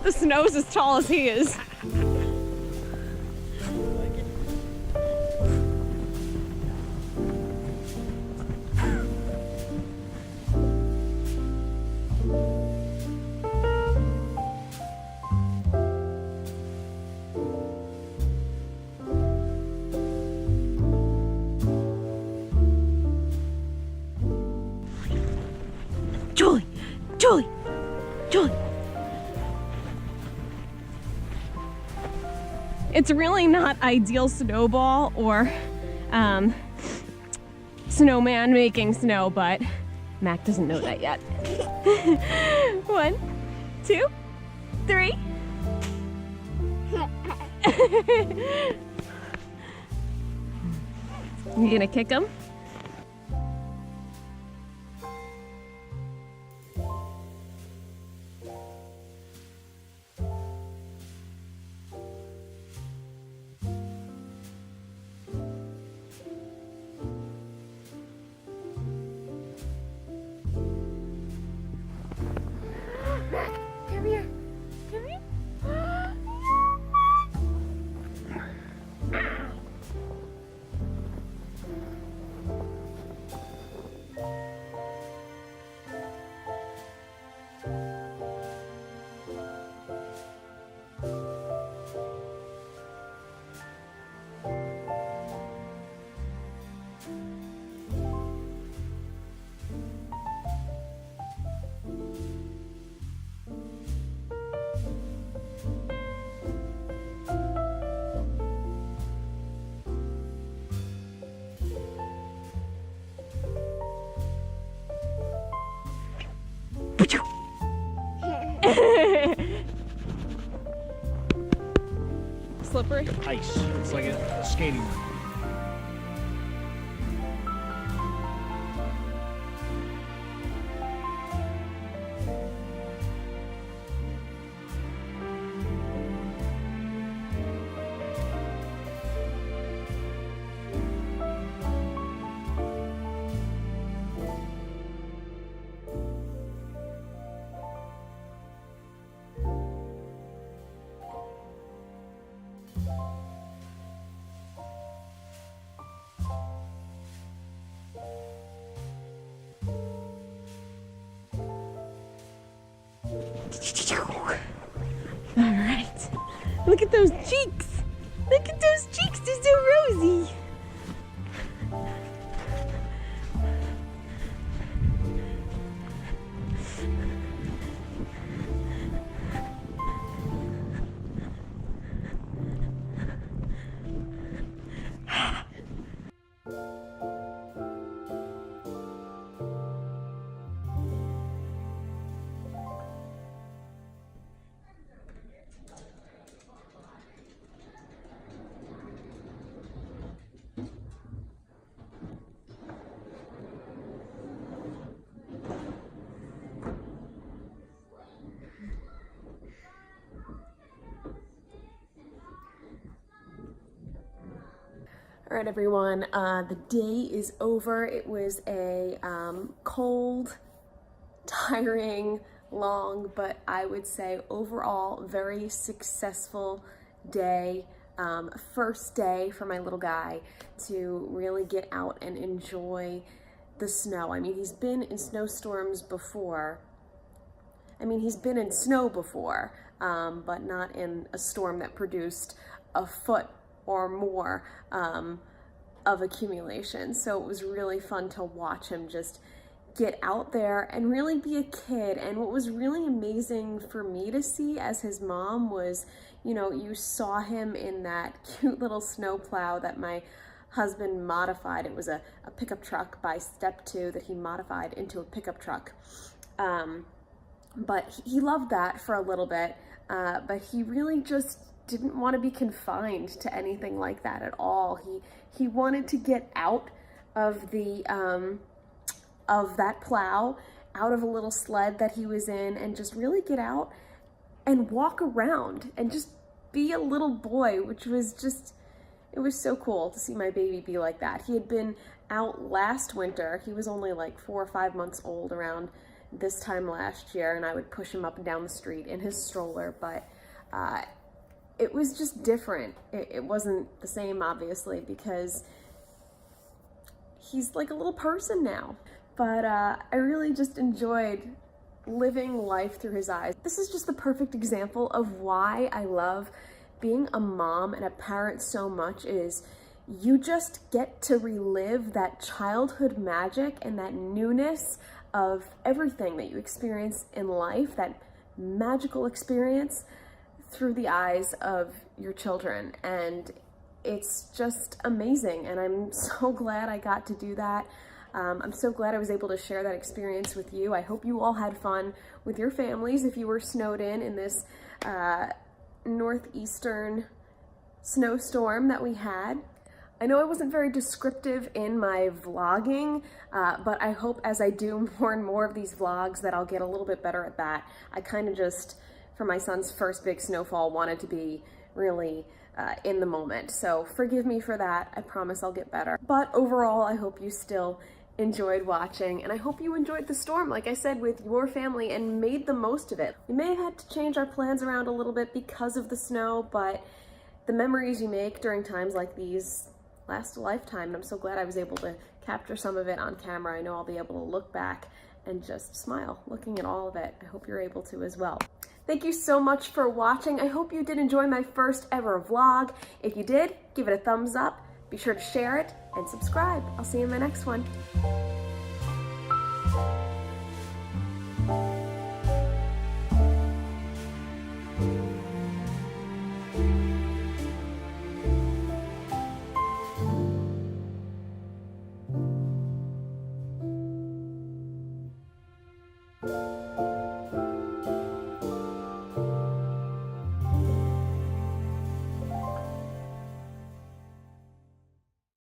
The snow's as tall as he is. Julie! Julie! Julie! It's really not ideal snowball or snowman making snow, but Mac doesn't know that yet. 1, 2, 3. You gonna kick him? Come here. Come here. Slippery? Ice. It's like a skating rink. All right. Look at those cheeks. Look at those cheeks. They're so rosy. All right, everyone, the day is over. It was a cold, tiring, long, but I would say overall very successful day. First day for my little guy to really get out and enjoy the snow. I mean, he's been in snowstorms before. I mean, he's been in snow before, but not in a storm that produced a foot or more of accumulation. So it was really fun to watch him just get out there and really be a kid. And what was really amazing for me to see as his mom was, you know, you saw him in that cute little snowplow that my husband modified. It was a pickup truck by Step 2 that he modified into a pickup truck. But he loved that for a little bit, but he really just didn't want to be confined to anything like that at all. He wanted to get out of the of that plow, out of a little sled that he was in, and just really get out and walk around and just be a little boy, which was just, it was so cool to see my baby be like that. He had been out last winter. He was only like 4 or 5 months old around this time last year, and I would push him up and down the street in his stroller, but it was just different. It wasn't the same, obviously, because he's like a little person now. But I really just enjoyed living life through his eyes. This is just the perfect example of why I love being a mom and a parent so much. Is you just get to relive that childhood magic and that newness of everything that you experience in life, that magical experience through the eyes of your children. And it's just amazing, and I'm so glad I got to do that. I'm so glad I was able to share that experience with you. I hope you all had fun with your families if you were snowed in this northeastern snowstorm that we had. I know I wasn't very descriptive in my vlogging, but I hope as I do more and more of these vlogs that I'll get a little bit better at that. I kind of just, for my son's first big snowfall, wanted to be really in the moment. So forgive me for that. I promise I'll get better. But overall, I hope you still enjoyed watching, and I hope you enjoyed the storm, like I said, with your family and made the most of it. We may have had to change our plans around a little bit because of the snow, but the memories you make during times like these last a lifetime, and I'm so glad I was able to capture some of it on camera. I know I'll be able to look back and just smile looking at all of it. I hope you're able to as well. Thank you so much for watching. I hope you did enjoy my first ever vlog. If you did, give it a thumbs up. Be sure to share it and subscribe. I'll see you in my next one.